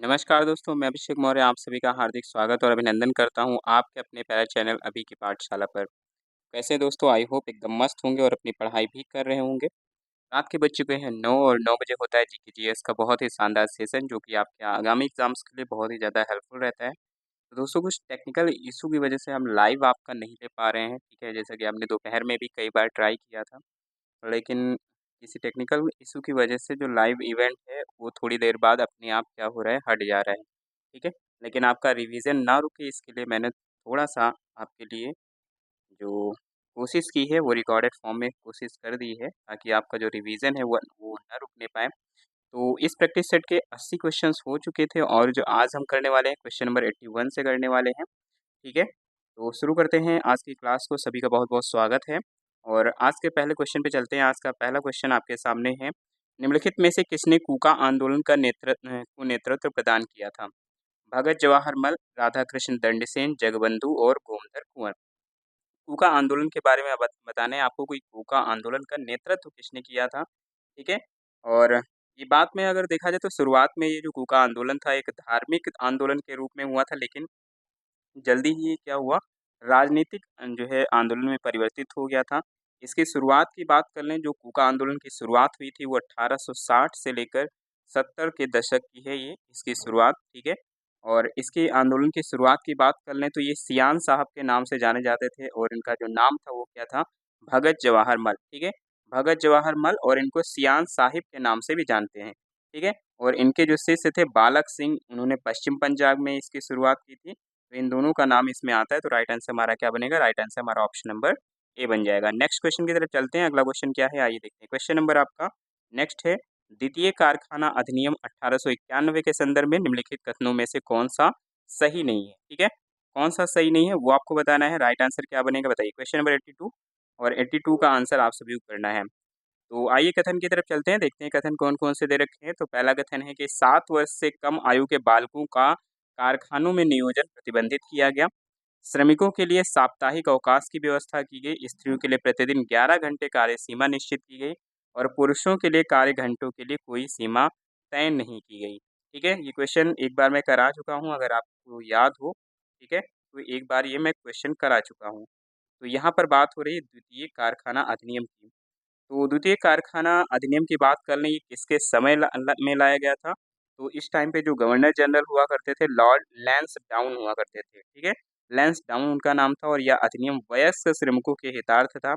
नमस्कार दोस्तों, मैं अभिषेक मौर्य आप सभी का हार्दिक स्वागत और अभिनंदन करता हूँ आपके अपने प्यारे चैनल अभी की पाठशाला पर। कैसे हैं दोस्तों? आई होप एकदम मस्त होंगे और अपनी पढ़ाई भी कर रहे होंगे। रात के बज चुके हैं 9 और 9 बजे होता है जीके जीएस का बहुत ही शानदार सेशन जो कि आपके आगामी एग्ज़ाम्स के लिए बहुत ही ज़्यादा हेल्पफुल रहता है। तो दोस्तों कुछ टेक्निकल इश्यू की वजह से हम लाइव आपका नहीं ले पा रहे हैं, ठीक है? जैसा कि हमने दोपहर में भी कई बार ट्राई किया था। लेकिन किसी टेक्निकल इश्यू की वजह से जो लाइव इवेंट है वो थोड़ी देर बाद अपने आप क्या हो रहा है हट जा रहा है, ठीक है? लेकिन आपका रिवीजन ना रुके इसके लिए मैंने थोड़ा-सा आपके लिए जो कोशिश की है वो रिकॉर्डेड फॉर्म में कोशिश कर दी है ताकि आपका जो रिवीजन है वो ना रुकने पाए। तो इस प्रैक्टिस सेट के 80 क्वेश्चंस हो चुके थे और जो आज हम करने वाले हैं क्वेश्चन नंबर 81 से करने वाले हैं। ठीक है? तो शुरू करते हैं आज की क्लास को, सभी का बहुत-बहुत स्वागत है। और आज के पहले क्वेश्चन पे चलते हैं। आज का पहला क्वेश्चन आपके सामने है, निम्नलिखित में से किसने कूका आंदोलन का नेतृत्व प्रदान किया था? भगत जवाहरलाल, राधाकृष्ण दंडसेन, जगबंधु और गोमधर कुंवर। कूका आंदोलन के बारे में बताना है आपको, कोई कूका आंदोलन का नेतृत्व किसने किया था, ठीक है? और ये बात में अगर देखा जाए तो शुरुआत में ये जो कूका आंदोलन था एक धार्मिक आंदोलन के रूप में हुआ था, लेकिन जल्दी ही क्या हुआ, राजनीतिक जो है आंदोलन में परिवर्तित हो गया था। इसकी शुरुआत की बात कर लें, जो कूका आंदोलन की शुरुआत हुई थी वो 1860 से लेकर 70 के दशक की है ये इसकी शुरुआत, ठीक है? और इसके आंदोलन की शुरुआत की बात कर लें तो ये सियान साहब के नाम से जाने जाते थे और इनका जो नाम था वो क्या था? भगत जवाहर मल, ठीक है? भगत जवाहर मल और इनको सियान साहिब के नाम से भी जानते हैं, ठीक है? और इनके जो शिष्य थे बालक सिंह, उन्होंने पश्चिम पंजाब में इसकी शुरुआत की थी। तो इन दोनों का नाम इसमें आता है, तो राइट आंसर हमारा क्या बनेगा? राइट आंसर हमारा ऑप्शन नंबर ए बन जाएगा। नेक्स्ट क्वेश्चन की तरफ चलते हैं। अगला क्वेश्चन क्या है, आइए देखते हैं। क्वेश्चन नंबर आपका नेक्स्ट है, द्वितीय कारखाना अधिनियम 1891 के संदर्भ में निम्नलिखित कथनों में से कौन-सा सही नहीं है? ठीक है? कौन-सा सही नहीं है वो आपको बताना है। राइट आंसर क्या बनेगा बताइए? क्वेश्चन नंबर 82 और 82 का आंसर आप सभी को करना है। तो आइए कथन की तरफ चलते हैं, देखते हैं कथन कौन-कौन से दे रखे हैं। तो पहला कथन है कि 7 वर्ष से कम आयु के बालकों का कारखानों में नियोजन प्रतिबंधित किया गया। श्रमिकों के लिए साप्ताहिक अवकाश की व्यवस्था की गई। स्त्रियों के लिए प्रतिदिन 11 घंटे कार्य सीमा निश्चित की गई और पुरुषों के लिए कार्य घंटों के लिए कोई सीमा तय नहीं की गई। ठीक है? ये क्वेश्चन एक बार मैं करा चुका हूँ, अगर आपको याद हो, ठीक है? तो एक बार ये मैं क्वेश्चन करा चुका हूँ। तो यहाँ पर बात हो रही है द्वितीय कारखाना अधिनियम की। तो द्वितीय कारखाना अधिनियम की बात कर लें, ये किसके समय में लाया गया था? तो इस टाइम पे जो गवर्नर जनरल हुआ करते थे लॉर्ड लैंसडाउन हुआ करते थे, ठीक है? लैंसडाउन उनका नाम था और यह अधिनियम वयस्क श्रमिकों के हितार्थ था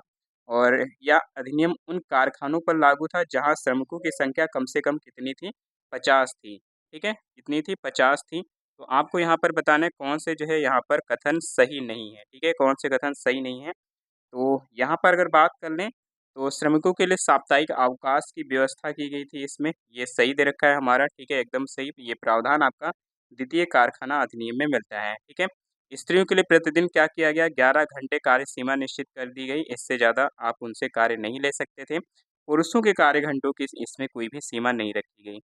और यह अधिनियम उन कारखानों पर लागू था जहां श्रमिकों की संख्या कम से कम कितनी थी? 50 थी, ठीक है? कितनी थी? 50 थी। तो आपको यहाँ पर बताना है कौन से जो है यहाँ पर कथन सही नहीं है, ठीक है? कौन से कथन सही नहीं है? तो यहाँ पर अगर बात कर लें, तो श्रमिकों के लिए साप्ताहिक अवकाश की व्यवस्था की गई थी इसमें, ये सही दे रखा है हमारा, ठीक है? एकदम सही, ये प्रावधान आपका द्वितीय कारखाना अधिनियम में मिलता है, ठीक है? स्त्रियों के लिए प्रतिदिन क्या किया गया? 11 घंटे कार्य सीमा निश्चित कर दी गई, इससे ज़्यादा आप उनसे कार्य नहीं ले सकते थे। पुरुषों के कार्य घंटों की इसमें कोई भी सीमा नहीं रखी गई।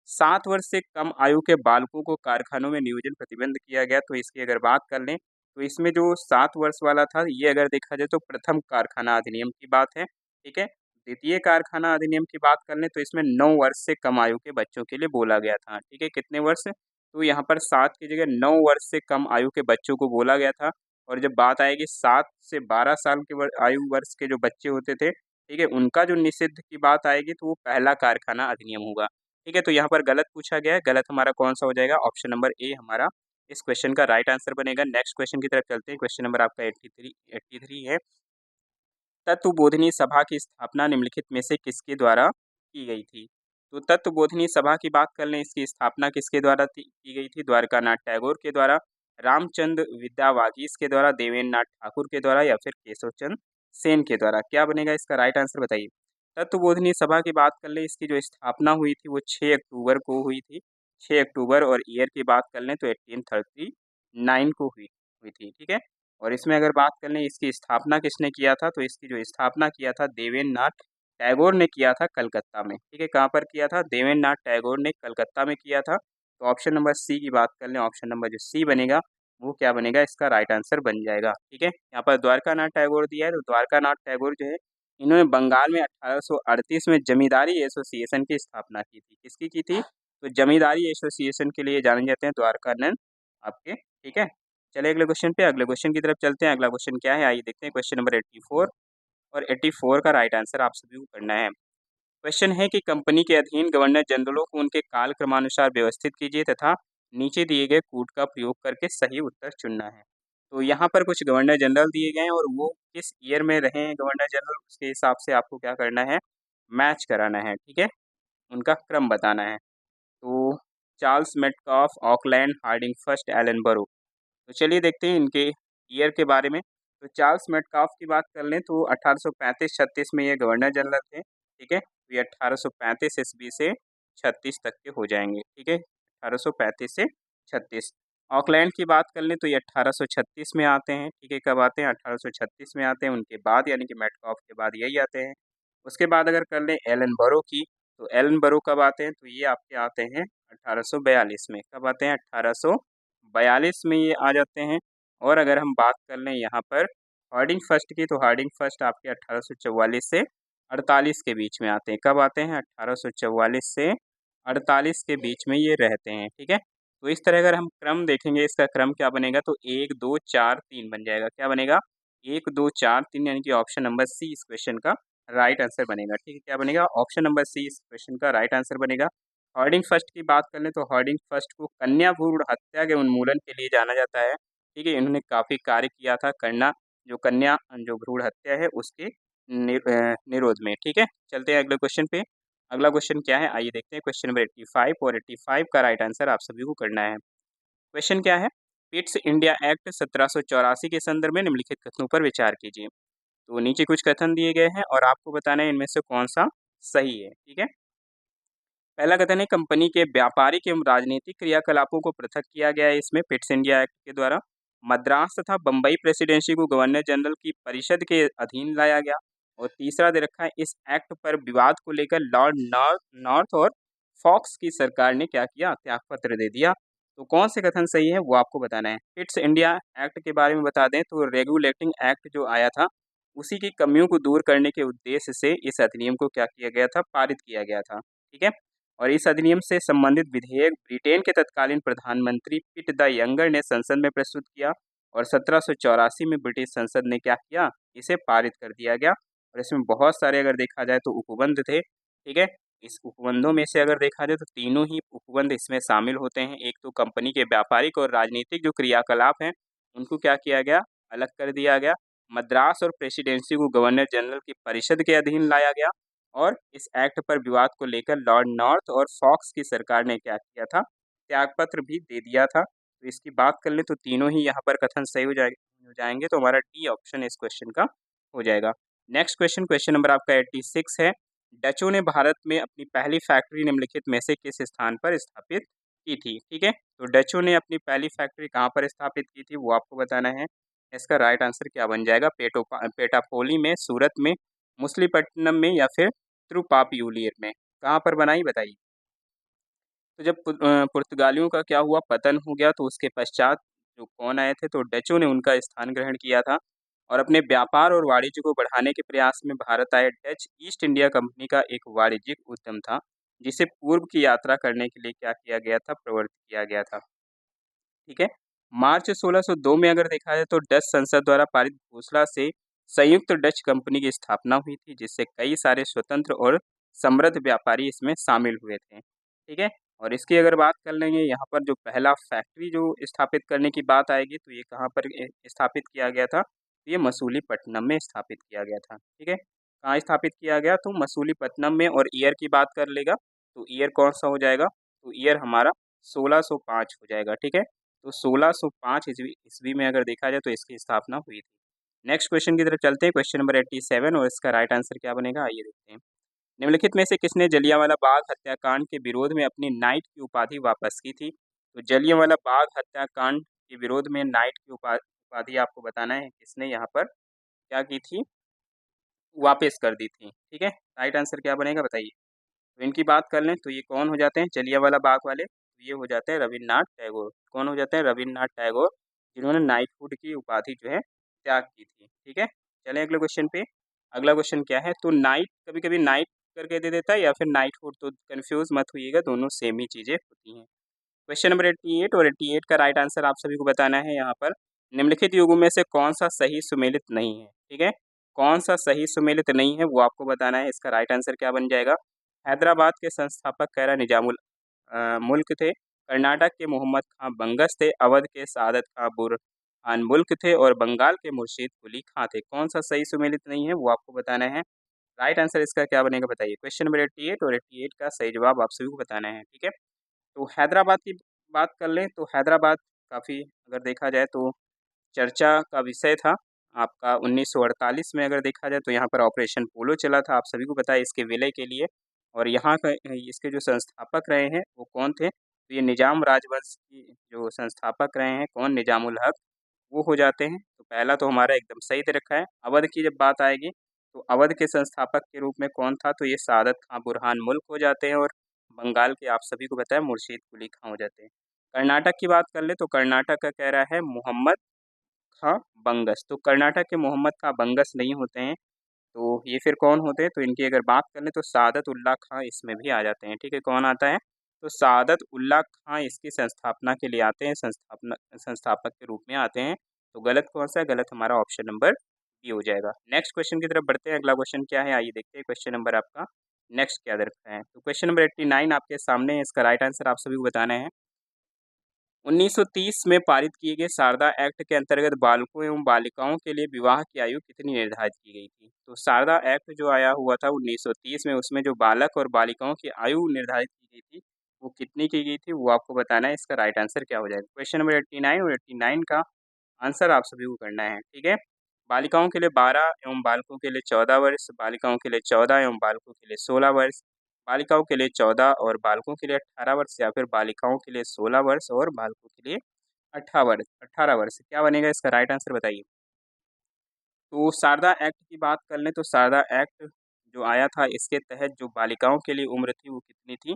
7 वर्ष से कम आयु के बालकों को कारखानों में नियोजन प्रतिबंध किया गया, तो इसकी अगर बात कर लें, तो इसमें जो 7 वर्ष वाला था, ये अगर देखा जाए तो प्रथम कारखाना अधिनियम की बात है, ठीक है? द्वितीय कारखाना अधिनियम की बात कर लें, तो इसमें 9 वर्ष से कम आयु के बच्चों के लिए बोला गया था, ठीक है? कितने वर्ष? तो यहाँ पर 7 की जगह 9 वर्ष से कम आयु के बच्चों को बोला गया था और जब बात आएगी 7 से 12 साल के आयु वर्ष के जो बच्चे होते थे, ठीक है? उनका जो निषिद्ध की बात आएगी, तो वो पहला कारखाना अधिनियम होगा। ठीक है, तो यहाँ पर गलत पूछा गया है, गलत हमारा कौन-सा हो जाएगा? ऑप्शन नंबर ए हमारा इस क्वेश्चन का राइट आंसर बनेगा। नेक्स्ट क्वेश्चन की तरफ चलते हैं, क्वेश्चन नंबर आपका 83 है। तत्वबोधिनी सभा की स्थापना निम्नलिखित में से किसके द्वारा की गई थी? तो तत्वबोधिनी सभा की बात कर लें, इसकी स्थापना किसके द्वारा की गई थी? द्वारकानाथ टैगोर के द्वारा, रामचंद्र विद्यावागीश के द्वारा, देवेंद्र नाथ ठाकुर के द्वारा या फिर केशवचंद्र सेन के द्वारा। क्या बनेगा इसका राइट आंसर बताइए? तत्वबोधिनी सभा की बात कर लें, इसकी जो स्थापना हुई थी वो 6 अक्टूबर को हुई थी। 6 अक्टूबर और ईयर की बात कर लें तो 1839 को हुई हुई थी, ठीक है? और इसमें अगर बात कर लें इसकी स्थापना किसने किया था, तो इसकी जो स्थापना किया था देवेंद्र नाथ टैगोर ने किया था कलकत्ता में, ठीक है? कहाँ पर किया था? देवेंद्र नाथ टैगोर ने कलकत्ता में किया था। तो ऑप्शन नंबर सी की बात कर लें, ऑप्शन नंबर जो सी बनेगा, वो क्या बनेगा? इसका राइट आंसर बन जाएगा, ठीक है? यहाँ पर द्वारका नाथ टैगोर दिया है, तो द्वारका नाथ टैगोर जो है, इन्होंने बंगाल में 1838 में जमींदारी एसोसिएशन की स्थापना की थी। किसकी की थी? तो जमींदारी एसोसिएशन के लिए जाने जाते हैं द्वारकानंद आपके, ठीक है। चलिए अगले क्वेश्चन पे, अगले क्वेश्चन की तरफ चलते हैं। अगला क्वेश्चन क्या है आइए देखते हैं, क्वेश्चन नंबर 84, और 84 का राइट आंसर आप सभी को करना है। क्वेश्चन है कि कंपनी के अधीन गवर्नर जनरलों को उनके काल क्रमानुसार व्यवस्थित कीजिए तथा नीचे दिए गए कूट का प्रयोग करके सही उत्तर चुनना है। तो यहाँ पर कुछ गवर्नर जनरल दिए गए हैं और वो किस ईयर में रहे हैं गवर्नर जनरल, उसके हिसाब से आपको क्या करना है, मैच कराना है, ठीक है, उनका क्रम बताना है। तो Charles Metcalfe, Auckland, Hardinge first, Ellenborough. तो चलिए देखते हैं इनके ईयर के बारे में। तो चार्ल्स मेटकाफ की बात कर लें तो 1835-36 में ये गवर्नर जनरल थे, ठीक है। तो ये 1835 ईस्वी से 36 तक के हो जाएंगे, ठीक है, 1835 से 36। ऑकलैंड की बात कर लें तो ये 1836 में आते हैं, ठीक है, कब आते हैं, 1836 में आते हैं, उनके बाद यानी कि मेटकाफ के बाद यही आते हैं। उसके बाद अगर कर लें एलन बरो की, तो एलन बरो कब आते हैं, तो ये आपके आते हैं 1842 में। कब आते हैं, 1842 में ये आ जाते हैं। और अगर हम बात कर लें यहाँ पर हार्डिंग फर्स्ट की, तो हार्डिंग फर्स्ट आपके 1844 से 48 के बीच में आते हैं। कब आते हैं, 1844 से 48 के बीच में ये रहते हैं, ठीक है। तो इस तरह अगर हम क्रम देखेंगे, इसका क्रम क्या बनेगा, तो 1 2 4 3 बन जाएगा। क्या बनेगा, 1 2 4 3, यानी कि ऑप्शन नंबर सी इस क्वेश्चन का राइट आंसर बनेगा, ठीक है। क्या बनेगा, ऑप्शन नंबर सी इस क्वेश्चन का राइट आंसर बनेगा। हार्डिंग फर्स्ट की बात कर लें तो हार्डिंग फर्स्ट को कन्या भ्रूण हत्या के उन्मूलन के लिए जाना जाता है, ठीक है। इन्होंने काफ़ी कार्य किया था करना, जो कन्या जो भ्रूण हत्या है उसके निरोध में, ठीक है। चलते हैं अगले क्वेश्चन पे। अगला क्वेश्चन क्या है आइए देखते हैं, क्वेश्चन नंबर 85, और 85 का राइट आंसर आप सभी को करना है। क्वेश्चन क्या है, पिट्स इंडिया एक्ट 1784 के संदर्भ में निम्नलिखित कथनों पर विचार कीजिए। तो नीचे कुछ कथन दिए गए हैं और आपको बताना है इनमें से कौन सा सही है, ठीक है। पहला कथन है, कंपनी के व्यापारिक एवं राजनीतिक क्रियाकलापों को पृथक किया गया है इसमें पिट्स इंडिया एक्ट के द्वारा। मद्रास तथा बम्बई प्रेसिडेंसी को गवर्नर जनरल की परिषद के अधीन लाया गया। और तीसरा दे रखा है, इस एक्ट पर विवाद को लेकर लॉर्ड नॉर्थ और फॉक्स की सरकार ने क्या किया, त्यागपत्र दे दिया। तो कौन से कथन सही है वो आपको बताना है। पिट्स इंडिया एक्ट के बारे में बता दें तो रेगुलेटिंग एक्ट जो आया था उसी की कमियों को दूर करने के उद्देश्य से इस अधिनियम को क्या किया गया था, पारित किया गया था, ठीक है। और इस अधिनियम से संबंधित विधेयक ब्रिटेन के तत्कालीन प्रधानमंत्री पिट द यंगर ने संसद में प्रस्तुत किया और 1784 में ब्रिटिश संसद ने क्या किया, इसे पारित कर दिया गया। और इसमें बहुत सारे अगर देखा जाए तो उपबंध थे, ठीक है। इस उपबंधों में से अगर देखा जाए तो तीनों ही उपबंध इसमें शामिल होते हैं। एक तो कंपनी के व्यापारिक और राजनीतिक जो क्रियाकलाप हैं उनको क्या किया गया, अलग कर दिया गया। मद्रास और प्रेसिडेंसी को गवर्नर जनरल की परिषद के अधीन लाया गया। और इस एक्ट पर विवाद को लेकर लॉर्ड नॉर्थ और फॉक्स की सरकार ने क्या किया था, त्यागपत्र भी दे दिया था। तो इसकी बात कर लें तो तीनों ही यहाँ पर कथन सही हो जाएंगे। तो हमारा डी ऑप्शन इस क्वेश्चन का हो जाएगा। नेक्स्ट क्वेश्चन, क्वेश्चन नंबर आपका 86 है। डचों ने भारत में अपनी पहली फैक्ट्री निम्नलिखित में से किस स्थान पर स्थापित की थी, ठीक है। तो डचों ने अपनी पहली फैक्ट्री कहाँ पर स्थापित की थी वो आपको बताना है। इसका राइट आंसर क्या बन जाएगा, पेटापोली में, सूरत में, मुसलीपट्टनम में, या फिर त्रुपापयूलियर में। कहाँ पर बनाई बताइए। तो जब पुर्तगालियों का क्या हुआ, पतन हो गया, तो उसके पश्चात जो कौन आए थे, तो डचों ने उनका स्थान ग्रहण किया था। और अपने व्यापार और वाणिज्य को बढ़ाने के प्रयास में भारत आए डच ईस्ट इंडिया कंपनी का एक वाणिज्यिक उद्यम था, जिसे पूर्व की यात्रा करने के लिए क्या किया गया था, प्रवृत्त किया गया था, ठीक है। मार्च 1602 में अगर देखा जाए तो डच संसद द्वारा पारित घोषणा से संयुक्त डच कंपनी की स्थापना हुई थी, जिससे कई सारे स्वतंत्र और समृद्ध व्यापारी इसमें शामिल हुए थे, ठीक है। और इसकी अगर बात कर लेंगे, यहाँ पर जो पहला फैक्ट्री जो स्थापित करने की बात आएगी तो ये कहाँ पर स्थापित किया गया था, तो ये मसूलीपट्टनम में स्थापित किया गया था, ठीक है। कहाँ स्थापित किया गया, तो मसूलीपट्टनम में। और ईयर की बात कर लेगा तो ईयर कौन सा हो जाएगा, तो ईयर हमारा 1605 हो जाएगा, ठीक है। तो 1605 ईस्वी ईस्वी में अगर देखा जाए तो इसकी स्थापना हुई थी। नेक्स्ट क्वेश्चन की तरफ चलते हैं, क्वेश्चन नंबर 87, और इसका राइट आंसर क्या बनेगा आइए देखते हैं। निम्नलिखित में से किसने जलियांवाला बाग हत्याकांड के विरोध में अपनी नाइट की उपाधि वापस की थी। तो जलियांवाला बाग हत्याकांड के विरोध में नाइट की उपाधि आपको बताना है किसने यहाँ पर क्या की थी, वापस कर दी थी, ठीक है। राइट आंसर क्या बनेगा बताइए। तो इनकी बात कर लें तो ये कौन हो जाते हैं, जलियांवाला बाग वाले, तो ये हो जाते हैं रविन्द्रनाथ टैगोर। कौन हो जाते हैं, रविन्द्रनाथ टैगोर, जिन्होंने नाइटहुड की उपाधि जो है त्याग की थी, ठीक है। चलें अगले क्वेश्चन पे। अगला क्वेश्चन क्या है, तो नाइट कभी कभी नाइट करके दे देता है या फिर नाइट फूड, तो कन्फ्यूज़ मत होइएगा, दोनों सेम ही चीज़ें होती हैं। क्वेश्चन नंबर 88 और 88 का राइट आंसर आप सभी को बताना है यहाँ पर। निम्नलिखित युगों में से कौन-सा सही सुमेलित नहीं है, ठीक है? कौन-सा सही सुमेलित नहीं है वो आपको बताना है, इसका राइट आंसर क्या बन जाएगा? हैदराबाद के संस्थापक कैरा निजामुल मुल्क थे, कर्नाटक के मोहम्मद खां बंगस थे, अवध के सादत खां बुरहान मुल्क थे और बंगाल के मुर्शीद कुली खां थे। कौन-सा सही सुमेलित नहीं है वो आपको बताना है। राइट आंसर इसका क्या बनेगा बताइए? क्वेश्चन नंबर 88 और 88 का सही जवाब आप सभी को बताना है, ठीक है? तो हैदराबाद की बात कर लें तो हैदराबाद काफ़ी अगर देखा जाए तो चर्चा का विषय था। आपका 1948 में अगर देखा जाए तो यहाँ पर ऑपरेशन पोलो चला था, आप सभी को पता है इसके विलय के लिए। और यहाँ का इसके जो संस्थापक रहे हैं वो कौन थे? तो ये निज़ाम राजवंश की जो संस्थापक रहे हैं कौन? निज़ामुल हक, वो हो जाते हैं। तो पहला तो हमारा एकदम सही दे रखा है। अवध की जब बात आएगी तो अवध के संस्थापक के रूप में कौन था? तो ये सादत खां बुरहान मुल्क हो जाते हैं और बंगाल के आप सभी को पता है मुर्शीद कुली खां हो जाते हैं। कर्नाटक की बात कर ले तो कर्नाटक का कह रहा है मोहम्मद खां बंगस, तो कर्नाटक के मोहम्मद खां बंगस नहीं होते हैं, तो ये फिर कौन होते हैं? तो इनकी अगर बात करें तो सादत उल्ला खां इसमें भी आ जाते हैं, ठीक है? कौन आता है? तो सादत उल्ला खां इसकी संस्थापना के लिए आते हैं, संस्थापक के रूप में आते हैं। तो गलत कौन सा है? गलत हमारा ऑप्शन नंबर बी हो जाएगा। नेक्स्ट क्वेश्चन की तरफ बढ़ते हैं, अगला क्वेश्चन क्या है आइए देखते हैं क्वेश्चन नंबर आपका नेक्स्ट क्या दे रखा है। तो क्वेश्चन नंबर 89 आपके सामने है, इसका राइट आंसर आप सभी को बताना है। 1930 में पारित किए गए शारदा एक्ट के अंतर्गत बालकों एवं बालिकाओं के लिए विवाह की आयु कितनी निर्धारित की गई थी? तो शारदा एक्ट जो आया हुआ था 1930 में, उसमें जो बालक और बालिकाओं की आयु निर्धारित की गई थी वो कितनी की गई थी वो आपको बताना है। इसका राइट आंसर क्या हो जाएगा? क्वेश्चन नंबर 89 और 89 का आंसर आप सभी को करना है, ठीक है? बालिकाओं के लिए 12 एवं बालकों के लिए 14 वर्ष, बालिकाओं के लिए 14 एवं बालकों के लिए 16 वर्ष, बालिकाओं के लिए 14 और बालकों के लिए 18 वर्ष या फिर बालिकाओं के लिए 16 वर्ष और बालकों के लिए 18 वर्ष। क्या बनेगा इसका राइट आंसर बताइए? तो शारदा एक्ट की बात कर लें तो शारदा एक्ट जो आया था इसके तहत जो बालिकाओं के लिए उम्र थी वो कितनी थी?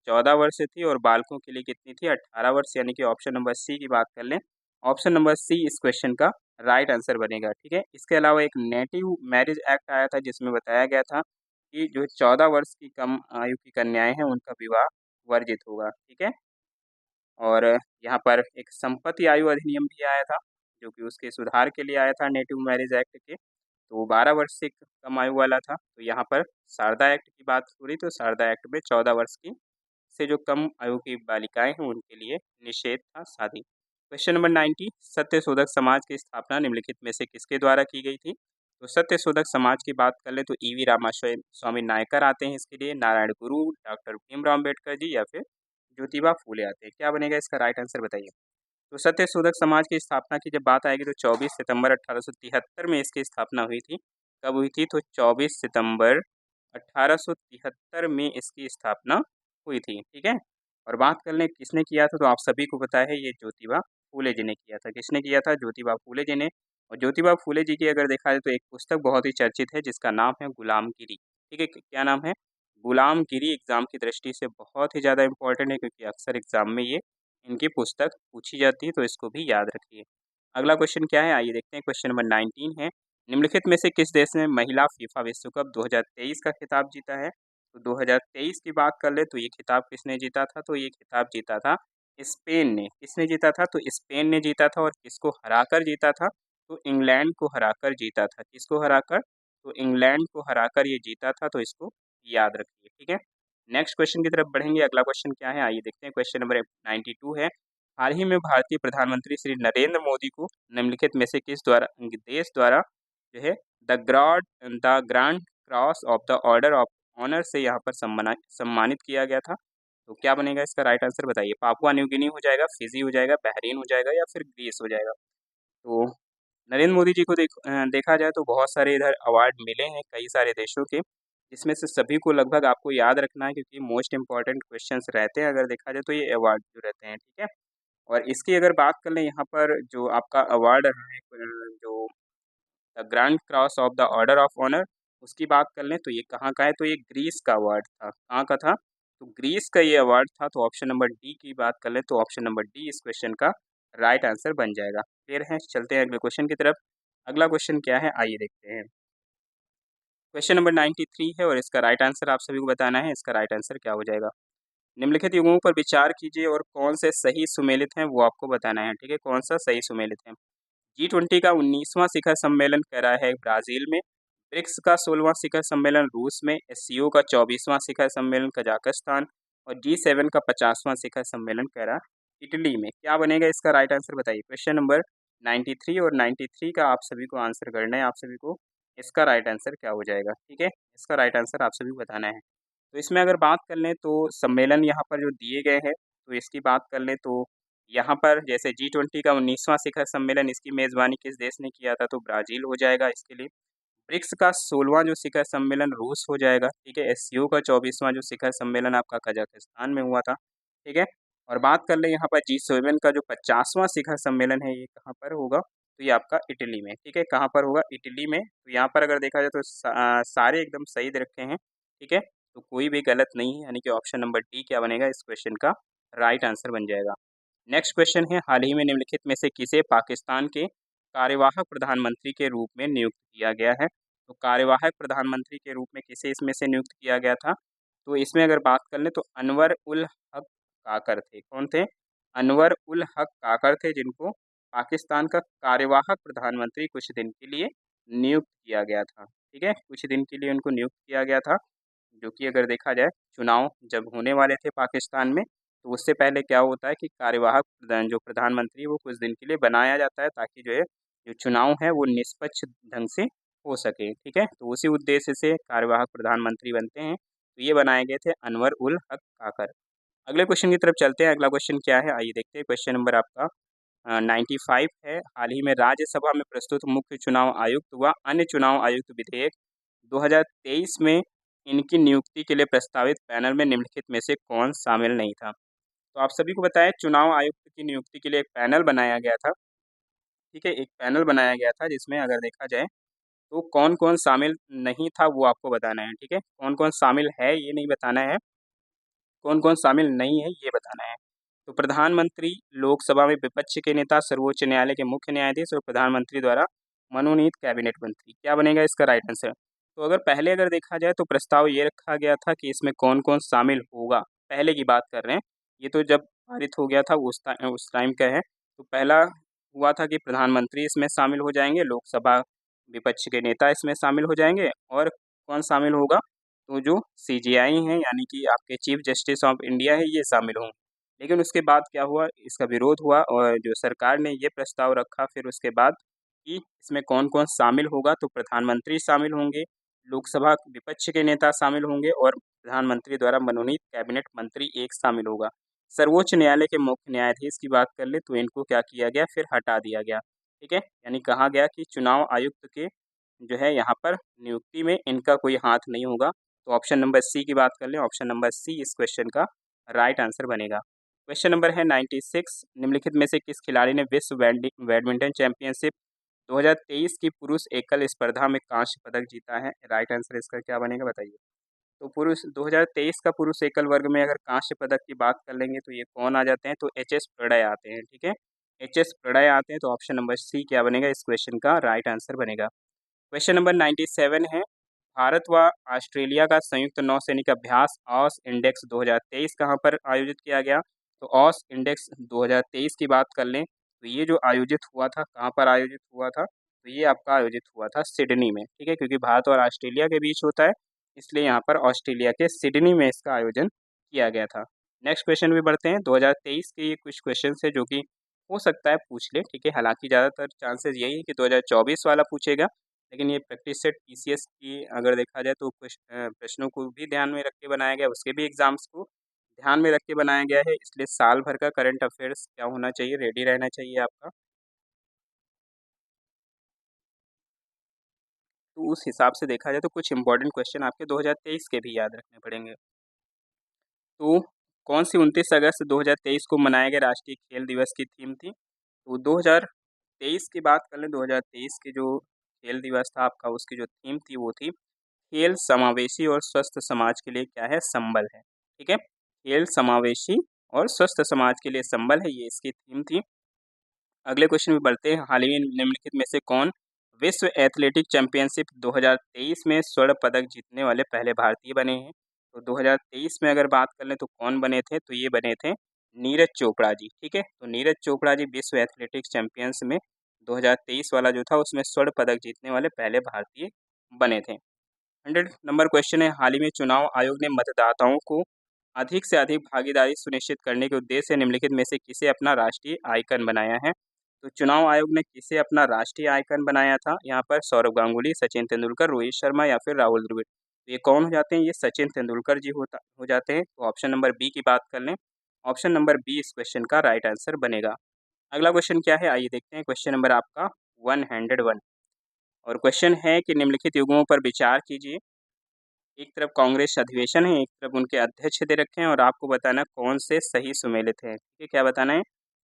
14 वर्ष थी और बालकों के लिए कितनी थी? 18 वर्ष, यानी कि ऑप्शन नंबर सी की बात कर लें। ऑप्शन नंबर सी इस क्वेश्चन का राइट आंसर बनेगा, ठीक है? इसके अलावा एक नेटिव मैरिज एक्ट आया था जिसमें बताया गया था कि जो 14 वर्ष की कम आयु की कन्याएँ हैं उनका विवाह वर्जित होगा, ठीक है? और यहाँ पर एक संपत्ति आयु अधिनियम भी आया था, जो कि उसके सुधार के लिए आया था नेटिव मैरिज एक्ट के, तो वो 12 वर्ष से कम आयु वाला था। तो यहाँ पर शारदा एक्ट की बात हो रही तो शारदा एक्ट में 14 वर्ष की से जो कम आयु की बालिकाएँ हैं उनके लिए निषेध था शादी। क्वेश्चन नंबर 90 सत्यशोधक समाज की स्थापना निम्नलिखित में से किसके द्वारा की गई थी? तो सत्यशोधक समाज की बात कर लें तो ईवी रामास्वामी स्वामी नायकर आते हैं इसके लिए, नारायण गुरु, डॉक्टर भीमराव अम्बेडकर जी या फिर ज्योतिबा फूले आते हैं। क्या बनेगा इसका राइट आंसर बताइए? तो सत्यशोधक समाज की स्थापना की जब बात आएगी तो 24 सितंबर 1873 में इसकी स्थापना हुई थी। कब हुई थी? तो 24 सितंबर 1873 में इसकी स्थापना हुई थी, ठीक है? और बात कर लें किसने किया था तो आप सभी को पता है ये ज्योतिबा फूले जी ने किया था। किसने किया था? ज्योतिबा फूले जी ने। और ज्योतिबा फूले जी की अगर देखा जाए तो एक पुस्तक बहुत ही चर्चित है जिसका नाम है गुलामगिरी, ठीक है? क्या नाम है? गुलामगिरी एग्ज़ाम की दृष्टि से बहुत ही ज़्यादा इम्पोर्टेंट है क्योंकि अक्सर एग्ज़ाम में ये इनकी पुस्तक पूछी जाती है, तो इसको भी याद रखिए। अगला क्वेश्चन क्या है आइए देखते हैं, क्वेश्चन नंबर 19 है, निम्नलिखित में से किस देश ने महिला फीफा विश्व कप 2023 का खिताब जीता है? तो 2023 की बात कर ले तो ये खिताब किसने जीता था? तो ये खिताब जीता था स्पेन ने। किसने जीता था? तो स्पेन ने जीता था। और किसको हराकर जीता था? तो इंग्लैंड को हराकर जीता था। किसको हराकर? तो इंग्लैंड को हराकर ये जीता था, तो इसको याद रखिए, ठीक है? नेक्स्ट क्वेश्चन की तरफ बढ़ेंगे, अगला क्वेश्चन क्या है आइए देखते हैं, क्वेश्चन नंबर 92 है, हाल ही में भारतीय प्रधानमंत्री श्री नरेंद्र मोदी को निम्नलिखित में से किस द्वारा देश द्वारा जो है the grand cross of the order of honour से यहाँ पर सम्मानित किया गया था? तो क्या बनेगा इसका राइट आंसर बताइए? पापुआ न्यू गिनी हो जाएगा, फिजी हो जाएगा, बहरीन हो जाएगा या फिर ग्रीस हो जाएगा? तो नरेंद्र मोदी जी को देखा जाए तो बहुत सारे इधर अवार्ड मिले हैं कई सारे देशों के, जिसमें से सभी को लगभग आपको याद रखना है क्योंकि मोस्ट इंपॉर्टेंट क्वेश्चंस रहते हैं अगर देखा जाए तो ये अवार्ड जो रहते हैं, ठीक है? और इसकी अगर बात कर लें यहाँ पर जो आपका अवार्ड रहा है जो the grand cross of the order of honour, उसकी बात कर लें तो ये कहाँ का है? तो ये ग्रीस का अवार्ड था। कहाँ का था? तो ग्रीस का ये अवार्ड था। तो ऑप्शन नंबर डी की बात कर लें तो ऑप्शन नंबर डी इस क्वेश्चन का राइट आंसर बन जाएगा। क्लियर है? चलते हैं अगले क्वेश्चन की तरफ। अगला क्वेश्चन क्या है आइए देखते हैं। क्वेश्चन नंबर 93 है और इसका राइट आंसर आप सभी को बताना है। इसका राइट आंसर क्या हो जाएगा? निम्नलिखित युग्मों पर विचार कीजिए और कौन से सही सुमेलित हैं वो आपको बताना है। ठीक है, कौन सा सही सुमेलित है? G20 का 19वां शिखर सम्मेलन कह रहा है ब्राजील में, ब्रिक्स का 16वां शिखर सम्मेलन रूस में, एससीओ का 24वां शिखर सम्मेलन कजाकिस्तान और G7 का 50वां शिखर सम्मेलन कह रहा इटली में। क्या बनेगा इसका राइट आंसर बताइए। क्वेश्चन नंबर 93 और 93 का आप सभी को आंसर करना है। आप सभी को इसका राइट आंसर क्या हो जाएगा? ठीक है, इसका राइट आंसर आप सभी को बताना है। तो इसमें अगर बात कर लें तो सम्मेलन यहाँ पर जो दिए गए हैं, तो इसकी बात कर लें तो यहाँ पर जैसे G20 का 19वां शिखर सम्मेलन, इसकी मेज़बानी किस देश ने किया था? तो ब्राज़ील हो जाएगा इसके लिए। ब्रिक्स का 16वां जो शिखर सम्मेलन रूस हो जाएगा, ठीक है। एससीओ का 24वां जो शिखर सम्मेलन आपका कजाकिस्तान में हुआ था, ठीक है। और बात कर लें यहाँ पर G7 का जो 50वां शिखर सम्मेलन है, ये कहाँ पर होगा? तो ये आपका इटली में, ठीक है। कहाँ पर होगा? इटली में। तो यहाँ पर अगर देखा जाए तो सारे एकदम सही दे रखे हैं, ठीक है। तो कोई भी गलत नहीं है, यानी कि ऑप्शन नंबर डी क्या बनेगा इस क्वेश्चन का राइट आंसर बन जाएगा। नेक्स्ट क्वेश्चन है, हाल ही में निम्नलिखित में से किसे पाकिस्तान के कार्यवाहक प्रधानमंत्री के रूप में नियुक्त किया गया है? तो कार्यवाहक प्रधानमंत्री के रूप में किसे इसमें से नियुक्त किया गया था? तो इसमें अगर बात कर लें तो अनवर उल हक काकर थे। कौन थे? अनवर उल हक काकर थे, जिनको पाकिस्तान का कार्यवाहक प्रधानमंत्री कुछ दिन के लिए नियुक्त किया गया था, ठीक है। कुछ दिन के लिए उनको नियुक्त किया गया था, जो कि अगर देखा जाए चुनाव जब होने वाले थे पाकिस्तान में, तो उससे पहले क्या होता है कि कार्यवाहक जो प्रधानमंत्री है वो कुछ दिन के लिए बनाया जाता है, ताकि जो है जो चुनाव है वो निष्पक्ष ढंग से हो सके, ठीक है। तो उसी उद्देश्य से कार्यवाहक प्रधानमंत्री बनते हैं। तो ये बनाए गए थे अनवर उल हक काकर। अगले क्वेश्चन की तरफ चलते हैं। अगला क्वेश्चन क्या है, आइए देखते हैं। क्वेश्चन नंबर आपका 95 है। हाल ही में राज्यसभा में प्रस्तुत मुख्य चुनाव आयुक्त व अन्य चुनाव आयुक्त विधेयक 2023 में इनकी नियुक्ति के लिए प्रस्तावित पैनल में निम्नलिखित में से कौन शामिल नहीं था? तो आप सभी को बताएं, चुनाव आयुक्त की नियुक्ति के लिए एक पैनल बनाया गया था, ठीक है। एक पैनल बनाया गया था जिसमें अगर देखा जाए तो कौन कौन शामिल नहीं था वो आपको बताना है, ठीक है। कौन कौन शामिल है ये नहीं बताना है, कौन कौन शामिल नहीं है ये बताना है। तो प्रधानमंत्री, लोकसभा में विपक्ष के नेता, सर्वोच्च न्यायालय के मुख्य न्यायाधीश और प्रधानमंत्री द्वारा मनोनीत कैबिनेट मंत्री। क्या बनेगा इसका राइट आंसर? तो अगर पहले अगर देखा जाए तो प्रस्ताव ये रखा गया था कि इसमें कौन कौन शामिल होगा, पहले की बात कर रहे हैं। ये तो जब पारित हो गया था उस टाइम का है। तो पहला हुआ था कि प्रधानमंत्री इसमें शामिल हो जाएंगे, लोकसभा विपक्ष के नेता इसमें शामिल हो जाएंगे, और कौन शामिल होगा? तो जो सीजेआई हैं, यानी कि आपके चीफ जस्टिस ऑफ इंडिया है, ये शामिल होंगे। लेकिन उसके बाद क्या हुआ, इसका विरोध हुआ और जो सरकार ने ये प्रस्ताव रखा फिर उसके बाद कि इसमें कौन कौन शामिल होगा। तो प्रधानमंत्री शामिल होंगे, लोकसभा विपक्ष के नेता शामिल होंगे और प्रधानमंत्री द्वारा मनोनीत कैबिनेट मंत्री एक शामिल होगा। सर्वोच्च न्यायालय के मुख्य न्यायाधीश की बात कर ले तो इनको क्या किया गया, फिर हटा दिया गया, ठीक है। यानी कहा गया कि चुनाव आयुक्त के जो है यहाँ पर नियुक्ति में इनका कोई हाथ नहीं होगा। तो ऑप्शन नंबर सी की बात कर लें, ऑप्शन नंबर सी इस क्वेश्चन का राइट आंसर बनेगा। क्वेश्चन नंबर है 96, निम्नलिखित में से किस खिलाड़ी ने विश्व बैडमिंटन चैंपियनशिप 2023 की पुरुष एकल स्पर्धा में कांस्य पदक जीता है? राइट आंसर इसका क्या बनेगा बताइए। तो पुरुष 2023 का पुरुष एकल वर्ग में अगर कांस्य पदक की बात कर लेंगे तो ये कौन आ जाते हैं? तो एच.एस. प्रणय आते हैं, ठीक है। एच.एस. प्रणय आते हैं। तो ऑप्शन नंबर सी क्या बनेगा इस क्वेश्चन का राइट आंसर बनेगा। क्वेश्चन नंबर 97 है, भारत व ऑस्ट्रेलिया का संयुक्त नौसैनिक अभ्यास ऑस इंडेक्स 2023 कहाँ पर आयोजित किया गया? तो ऑस इंडेक्स 2023 की बात कर लें तो ये जो आयोजित हुआ था, कहाँ पर आयोजित हुआ था? तो ये आपका आयोजित हुआ था सिडनी में, ठीक है। क्योंकि भारत और ऑस्ट्रेलिया के बीच होता है, इसलिए यहाँ पर ऑस्ट्रेलिया के सिडनी में इसका आयोजन किया गया था। नेक्स्ट क्वेश्चन भी बढ़ते हैं। 2023 के ये कुछ क्वेश्चन है जो कि हो सकता है पूछ ले, ठीक है। हालांकि ज़्यादातर चांसेस यही है कि 2024 वाला पूछेगा, लेकिन ये प्रैक्टिस सेट टीसीएस की अगर देखा जाए तो कुछ प्रश्नों को भी ध्यान में रख के बनाया गया, उसके भी एग्जाम्स को ध्यान में रख के बनाया गया है। इसलिए साल भर का करंट अफेयर्स क्या होना चाहिए, रेडी रहना चाहिए आपका। तो उस हिसाब से देखा जाए तो कुछ इंपॉर्टेंट क्वेश्चन आपके 2023 के भी याद रखने पड़ेंगे। तो कौन सी 29 अगस्त 2023 को मनाए गए राष्ट्रीय खेल दिवस की थीम थी? तो 2023 की बात कर लें, 2023 की जो खेल दिवस था आपका, उसकी जो थीम थी वो थी खेल समावेशी और स्वस्थ समाज के लिए क्या है, संबल है, ठीक है। खेल समावेशी और स्वस्थ समाज के लिए संबल है, ये इसकी थीम थी। अगले क्वेश्चन में बढ़ते हैं। हाल ही में निम्नलिखित में से कौन विश्व एथलेटिक चैंपियनशिप 2023 में स्वर्ण पदक जीतने वाले पहले भारतीय बने हैं। तो 2023 में अगर बात कर लें तो कौन बने थे, तो ये बने थे नीरज चोपड़ा जी। ठीक है, तो नीरज चोपड़ा जी विश्व एथलेटिक्स चैंपियंस में 2023 वाला जो था उसमें स्वर्ण पदक जीतने वाले पहले भारतीय बने थे। 100 नंबर क्वेश्चन है, हाल ही में चुनाव आयोग ने मतदाताओं को अधिक से अधिक भागीदारी सुनिश्चित करने के उद्देश्य से निम्नलिखित में से किसे अपना राष्ट्रीय आइकन बनाया है। तो चुनाव आयोग ने किसे अपना राष्ट्रीय आइकन बनाया था, यहाँ पर सौरव गांगुली, सचिन तेंदुलकर, रोहित शर्मा या फिर राहुल द्रविड़। तो ये कौन हो जाते हैं, ये सचिन तेंदुलकर जी हो जाते हैं। तो ऑप्शन नंबर बी की बात कर लें, ऑप्शन नंबर बी इस क्वेश्चन का राइट आंसर बनेगा। अगला क्वेश्चन क्या है, आइए देखते हैं। क्वेश्चन नंबर आपका 101 और क्वेश्चन है कि निम्नलिखित युग्मों पर विचार कीजिए। एक तरफ कांग्रेस अधिवेशन है, एक तरफ उनके अध्यक्ष दे रखे हैं और आपको बताना है कौन से सही सुमेलित हैं। ठीक है, क्या बताना है,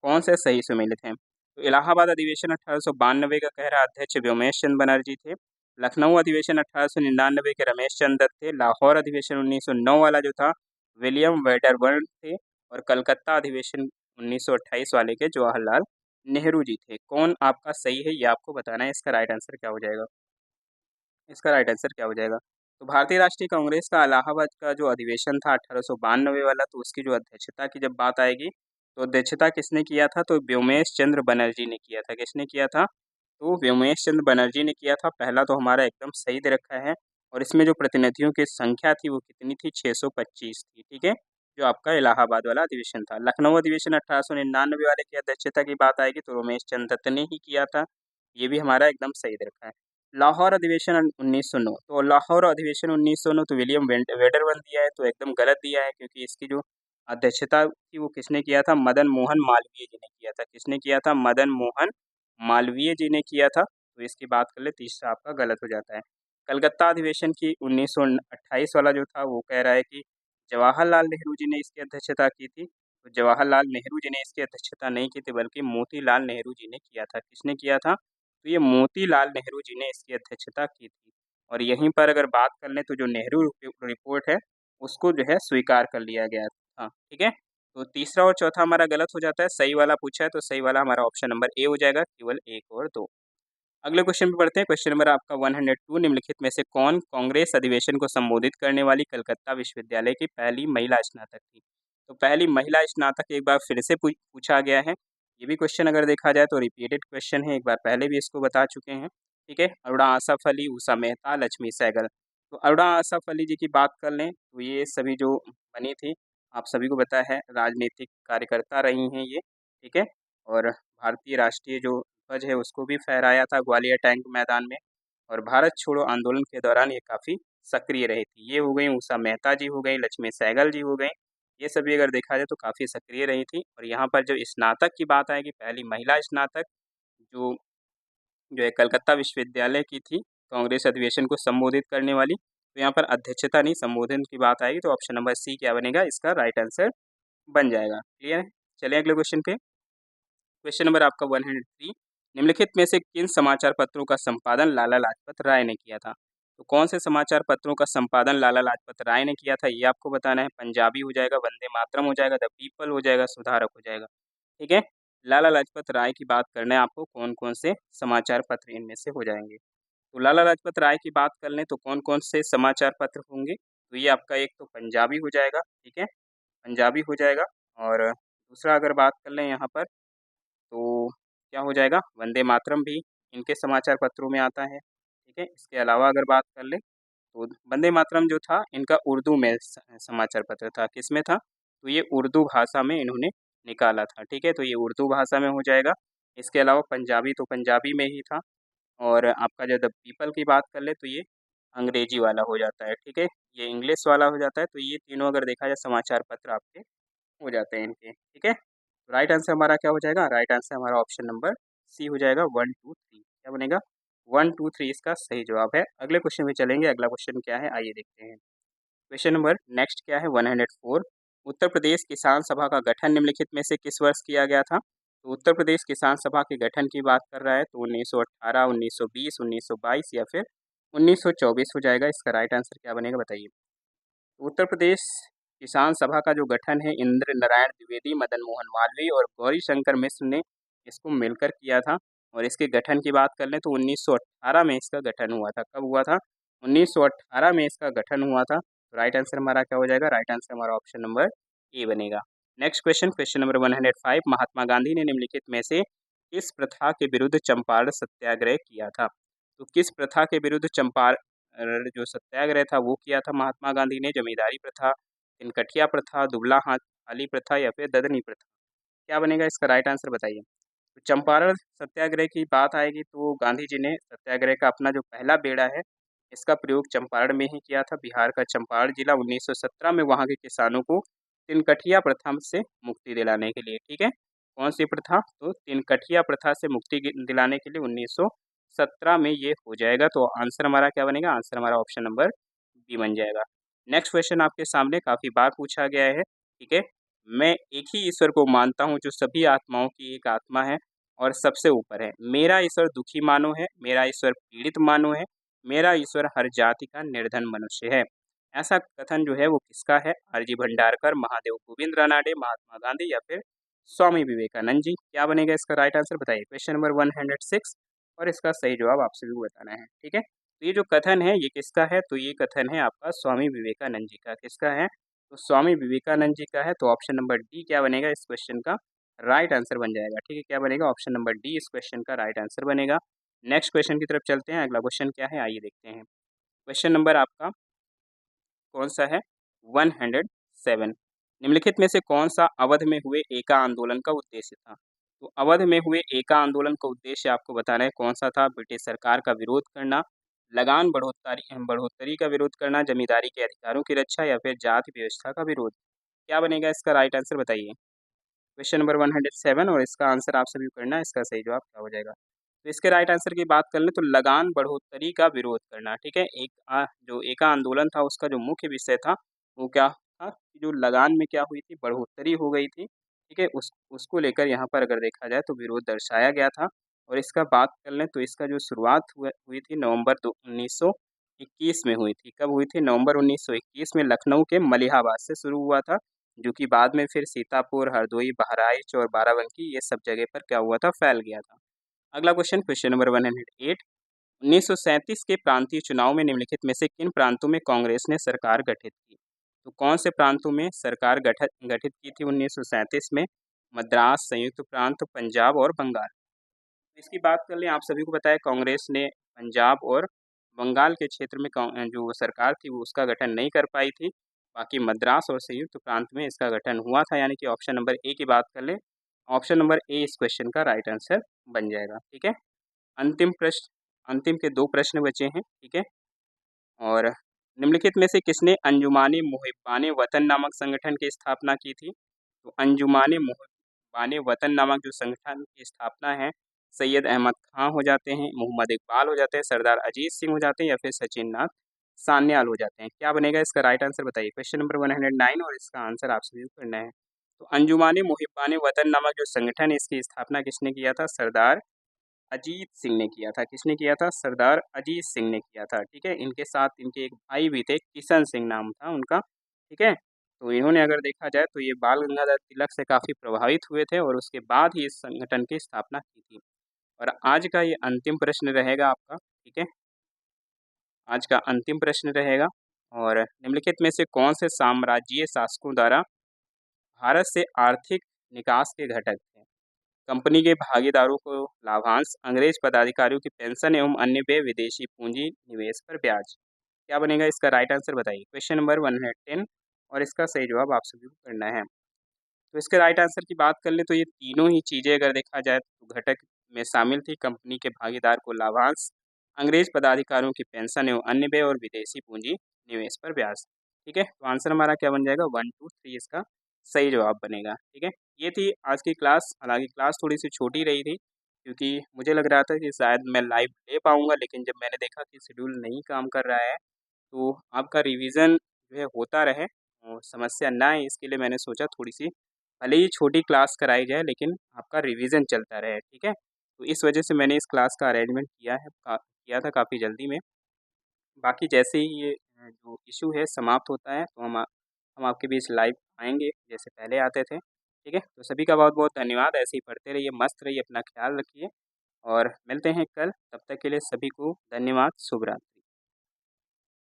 कौन से सही सुमेलित हैं। तो इलाहाबाद अधिवेशन 1892 का कह रहा अध्यक्ष व्योमेश चंद्र बनर्जी थे। लखनऊ अधिवेशन 1899 के रमेश चंद्र दत्त थे। लाहौर अधिवेशन 1909 वाला जो था विलियम वेडरबर्न थे। और कलकत्ता अधिवेशन 1928 वाले के जवाहरलाल नेहरू जी थे। कौन आपका सही है ये आपको बताना है। इसका राइट आंसर क्या हो जाएगा, इसका राइट आंसर क्या हो जाएगा। तो भारतीय राष्ट्रीय कांग्रेस का इलाहाबाद का जो अधिवेशन था 1892 वाला, तो उसकी जो अध्यक्षता की जब बात आएगी तो अध्यक्षता किसने किया था, तो व्योमेश चंद्र बनर्जी ने किया था। किसने किया था, तो व्योमेश चंद्र बनर्जी ने किया था। पहला तो हमारा एकदम सही दे रखा है। और इसमें जो प्रतिनिधियों की संख्या थी वो कितनी थी, 625 थी। ठीक है, जो आपका इलाहाबाद वाला अधिवेशन था। लखनऊ अधिवेशन 1899 वाले की अध्यक्षता की बात आएगी तो रमेश चंद्र दत्त ने ही किया था। ये भी हमारा एकदम सही दे रखा है। लाहौर अधिवेशन 1909, तो लाहौर अधिवेशन 1909 तो विलियम वेडरबर्न दिया है, तो एकदम गलत दिया है क्योंकि इसकी जो अध्यक्षता थी वो किसने किया था, मदन मोहन मालवीय जी ने किया था। किसने किया था, मदन मोहन मालवीय जी ने किया था। तो इसकी बात कर ले, तीसरा आपका गलत हो जाता है। कलकत्ता अधिवेशन की 1928 वाला जो था वो कह रहा है कि जवाहरलाल नेहरू जी ने इसकी अध्यक्षता की थी। तो जवाहरलाल नेहरू जी ने इसकी अध्यक्षता नहीं की थी बल्कि मोतीलाल नेहरू जी ने किया था। किसने किया था, तो ये मोतीलाल नेहरू जी ने इसकी अध्यक्षता की थी। और यहीं पर अगर बात कर लें तो जो नेहरू रिपोर्ट है उसको जो है स्वीकार कर लिया गया था। ठीक है, तो तीसरा और चौथा हमारा गलत हो जाता है। सही वाला पूछा है तो सही वाला हमारा ऑप्शन नंबर ए हो जाएगा, केवल एक और दो। अगले क्वेश्चन पे बढ़ते हैं। क्वेश्चन नंबर आपका 102, निम्नलिखित में से कौन कांग्रेस अधिवेशन को संबोधित करने वाली कलकत्ता विश्वविद्यालय की पहली महिला स्नातक थी। तो पहली महिला स्नातक एक बार फिर से पूछा गया है। ये भी क्वेश्चन अगर देखा जाए तो रिपीटेड क्वेश्चन है, एक बार पहले भी इसको बता चुके हैं। ठीक है, अरुणा आसफ अली, उषा मेहता, लक्ष्मी सहगल। तो अरुणा आसफ अली जी की बात कर लें तो ये सभी जो बनी थी, आप सभी को पता है राजनीतिक कार्यकर्ता रही हैं ये। ठीक है, और भारतीय राष्ट्रीय जो ध्वज है उसको भी फहराया था ग्वालियर टैंक मैदान में। और भारत छोड़ो आंदोलन के दौरान ये काफ़ी सक्रिय रही थी। ये हो गई उषा मेहता जी, हो गई लक्ष्मी सहगल जी, हो गई। ये सभी अगर देखा जाए तो काफ़ी सक्रिय रही थी। और यहाँ पर जो स्नातक की बात आएगी, पहली महिला स्नातक जो जो है कलकत्ता विश्वविद्यालय की थी कांग्रेस अधिवेशन को संबोधित करने वाली। तो यहाँ पर अध्यक्षता नहीं, संबोधन की बात आएगी तो ऑप्शन नंबर सी क्या बनेगा, इसका राइट आंसर बन जाएगा। क्लियर है, चलिए अगले क्वेश्चन पे। क्वेश्चन नंबर आपका 103, निम्नलिखित में से किन समाचार पत्रों का संपादन लाला लाजपत राय ने किया था। तो कौन से समाचार पत्रों का संपादन लाला लाजपत राय ने किया था ये आपको बताना है। पंजाबी हो जाएगा, वंदे मातरम हो जाएगा, द पीपल हो जाएगा, सुधारक हो जाएगा। ठीक है, लाला लाजपत राय की बात करना है आपको, कौन कौन से समाचार पत्र इनमें से हो जाएंगे। तो लाला लाजपत राय की बात कर लें तो कौन कौन से समाचार पत्र होंगे, तो ये आपका एक तो पंजाबी हो जाएगा। ठीक है, पंजाबी हो जाएगा। और दूसरा अगर बात कर लें यहाँ पर तो क्या हो जाएगा, वंदे मातरम भी इनके समाचार पत्रों में आता है। ठीक है, इसके अलावा अगर बात कर ले तो वंदे मातरम जो था इनका उर्दू में समाचार पत्र था। किस में था, तो ये उर्दू भाषा में इन्होंने निकाला था। ठीक है, तो ये उर्दू भाषा में हो जाएगा। इसके अलावा पंजाबी तो पंजाबी में ही था। और आपका जो द पीपल की बात कर ले तो ये अंग्रेजी वाला हो जाता है। ठीक है, ये इंग्लिश वाला हो जाता है। तो ये तीनों अगर देखा जाए समाचार पत्र आपके हो जाते हैं इनके। ठीक है, तो राइट आंसर हमारा क्या हो जाएगा, राइट आंसर हमारा ऑप्शन नंबर सी हो जाएगा, 1 2 3। क्या बनेगा, 1 2 3 इसका सही जवाब है। अगले क्वेश्चन में चलेंगे। अगला क्वेश्चन क्या है, आइए देखते हैं। क्वेश्चन नंबर नेक्स्ट क्या है, 104, उत्तर प्रदेश किसान सभा का गठन निम्नलिखित में से किस वर्ष किया गया था। तो उत्तर प्रदेश किसान सभा के गठन की बात कर रहा है तो 1918, 1920, 1922 या फिर 1924 हो जाएगा। इसका राइट आंसर क्या बनेगा बताइए। उत्तर प्रदेश किसान सभा का जो गठन है इंद्र नारायण द्विवेदी, मदन मोहन मालवीय और गौरी शंकर मिश्र ने इसको मिलकर किया था। और इसके गठन की बात कर लें तो 1918 में इसका गठन हुआ था। कब हुआ था? 1918 में इसका गठन हुआ था। तो राइट आंसर हमारा क्या हो जाएगा? राइट आंसर हमारा ऑप्शन नंबर ए बनेगा। Next question, question number 105, Mahatma Gandhi ने निम्नलिखित में से किस प्रथा के विरुद्ध चंपारण सत्याग्रह किया था? तो किस प्रथा के विरुद्ध चंपारण जो सत्याग्रह था वो किया था महात्मा गांधी ने? जमींदारी प्रथा, तिनकठिया प्रथा, दुबला हाथ थाली प्रथा या फिर ददनी प्रथा? क्या बनेगा इसका राइट आंसर बताइए। तो चंपारण सत्याग्रह की बात आएगी तो गांधी जी ने सत्याग्रह का अपना जो पहला बेड़ा है इसका प्रयोग चंपारण में ही किया था। बिहार का चंपारण जिला 1917 में वहाँ के किसानों को तिनकठिया प्रथा से मुक्ति दिलाने के लिए, ठीक है, कौन सी प्रथा? तो तिनकठिया प्रथा से मुक्ति दिलाने के लिए 1917 में ये हो जाएगा। तो आंसर हमारा क्या बनेगा? आंसर हमारा ऑप्शन नंबर बी बन जाएगा। नेक्स्ट क्वेश्चन आपके सामने काफ़ी बार पूछा गया है, ठीक है। मैं एक ही ईश्वर को मानता हूँ जो सभी आत्माओं की एक आत्मा है और सबसे ऊपर है। मेरा ईश्वर दुखी मानो है, मेरा ईश्वर पीड़ित मानो है, मेरा ईश्वर हर जाति का निर्धन मनुष्य है। ऐसा कथन जो है वो किसका है? आरजी भंडारकर, महादेव गोविंद रानाडे, महात्मा गांधी या फिर स्वामी विवेकानंद जी? क्या बनेगा इसका राइट आंसर बताइए। क्वेश्चन नंबर 106 और इसका सही जवाब आप सभी को बताना है, ठीक है। तो ये जो कथन है ये किसका है? तो ये कथन है आपका स्वामी विवेकानंद जी का। किसका है? तो स्वामी विवेकानंद जी का है। तो ऑप्शन नंबर डी क्या बनेगा इस क्वेश्चन का राइट आंसर बन जाएगा, ठीक है। क्या बनेगा? ऑप्शन नंबर डी इस क्वेश्चन का राइट आंसर बनेगा। नेक्स्ट क्वेश्चन की तरफ चलते हैं। अगला क्वेश्चन क्या है आइए देखते हैं। क्वेश्चन नंबर आपका कौन सा है? 107। निम्नलिखित में से कौन सा अवध में हुए एका आंदोलन का उद्देश्य था? तो अवध में हुए एका आंदोलन का उद्देश्य आपको बताना है कौन सा था? ब्रिटिश सरकार का विरोध करना, लगान बढ़ोतरी बढ़ोतरी का विरोध करना, जमींदारी के अधिकारों की रक्षा या फिर जाति व्यवस्था का विरोध? क्या बनेगा इसका राइट आंसर बताइए। क्वेश्चन नंबर 107 और इसका आंसर आप सभी को करना है। इसका सही जवाब क्या हो जाएगा? तो इसके राइट आंसर की बात कर लें तो लगान बढ़ोतरी का विरोध करना, ठीक है। जो एका आंदोलन था उसका जो मुख्य विषय था वो क्या था कि जो लगान में क्या हुई थी? बढ़ोतरी हो गई थी, ठीक है। उसको लेकर यहाँ पर अगर देखा जाए तो विरोध दर्शाया गया था। और इसका बात कर लें तो इसका जो शुरुआत हुई थी नवंबर 1921 में हुई थी। कब हुई थी? नवंबर 1921 में लखनऊ के मलिहाबाद से शुरू हुआ था, जो कि बाद में फिर सीतापुर, हरदोई, बहराइच और बाराबंकी ये सब जगह पर क्या हुआ था? फैल गया था। अगला क्वेश्चन, क्वेश्चन नंबर 108, 1937 के प्रांतीय चुनाव में निम्नलिखित में से किन प्रांतों में कांग्रेस ने सरकार गठित की? तो कौन से प्रांतों में सरकार गठित गठित की थी 1937 में? मद्रास, संयुक्त प्रांत, पंजाब और बंगाल? इसकी बात कर लें आप सभी को पता है कांग्रेस ने पंजाब और बंगाल के क्षेत्र में जो सरकार थी वो उसका गठन नहीं कर पाई थी। बाकी मद्रास और संयुक्त प्रांत में इसका गठन हुआ था, यानी कि ऑप्शन नंबर ए की बात कर लें, ऑप्शन नंबर ए इस क्वेश्चन का राइट आंसर बन जाएगा, ठीक है। अंतिम प्रश्न, अंतिम के दो प्रश्न बचे हैं, ठीक है। और निम्नलिखित में से किसने अंजुमाने मुहिब्बाने वतन नामक संगठन की स्थापना की थी? तो अंजुमाने मुहिब्बाने वतन नामक जो संगठन की स्थापना है, सैयद अहमद खां हो जाते हैं, मोहम्मद इकबाल हो जाते हैं, सरदार अजीत सिंह हो जाते हैं या फिर सचिन नाथ सान्याल हो जाते हैं? क्या बनेगा इसका राइट आंसर बताइए। क्वेश्चन नंबर 109 और इसका आंसर आप सभी को करना है। तो अंजुमाने मुहिब्बाने वतन नामक जो संगठन है इसकी स्थापना किसने किया था? सरदार अजीत सिंह ने किया था। किसने किया था? सरदार अजीत सिंह ने किया था, ठीक है। इनके साथ इनके एक भाई भी थे, किशन सिंह नाम था उनका, ठीक है। तो इन्होंने अगर देखा जाए तो ये बाल गंगाधर तिलक से काफ़ी प्रभावित हुए थे और उसके बाद ही इस संगठन की स्थापना की थी। और आज का ये अंतिम प्रश्न रहेगा आपका, ठीक है। आज का अंतिम प्रश्न रहेगा और निम्नलिखित में से कौन से साम्राज्यीय शासकों द्वारा भारत से आर्थिक निकास के घटक थे? कंपनी के भागीदारों को लाभांश, अंग्रेज पदाधिकारियों की पेंशन एवं अन्य व्यय, विदेशी पूंजी निवेश पर ब्याज? क्या बनेगा इसका राइट आंसर बताइए। क्वेश्चन नंबर 110 और इसका सही जवाब आप सभी को करना है। तो इसके राइट आंसर की बात कर ले तो ये तीनों ही चीज़ें अगर देखा जाए तो घटक में शामिल थी। कंपनी के भागीदार को लाभांश, अंग्रेज पदाधिकारियों की पेंशन एवं अन्य व्यय और विदेशी पूंजी निवेश पर ब्याज, ठीक है। तो आंसर हमारा क्या बन जाएगा? 1 2 3 इसका सही जवाब बनेगा, ठीक है। ये थी आज की क्लास। हालांकि क्लास थोड़ी सी छोटी रही थी क्योंकि मुझे लग रहा था कि शायद मैं लाइव ले पाऊंगा, लेकिन जब मैंने देखा कि शेड्यूल नहीं काम कर रहा है तो आपका रिवीजन जो है होता रहे और समस्या ना आए, इसके लिए मैंने सोचा थोड़ी सी भले ही छोटी क्लास कराई जाए लेकिन आपका रिवीजन चलता रहे, ठीक है। तो इस वजह से मैंने इस क्लास का अरेंजमेंट किया था काफ़ी जल्दी में। बाकी जैसे ही ये जो इशू है समाप्त होता है तो हम आपके बीच लाइव आएंगे जैसे पहले आते थे, ठीक है। तो सभी का बहुत बहुत धन्यवाद। ऐसे ही पढ़ते रहिए, मस्त रहिए, अपना ख्याल रखिए। और मिलते हैं कल। तब तक के लिए सभी को धन्यवाद। शुभ रात्रि।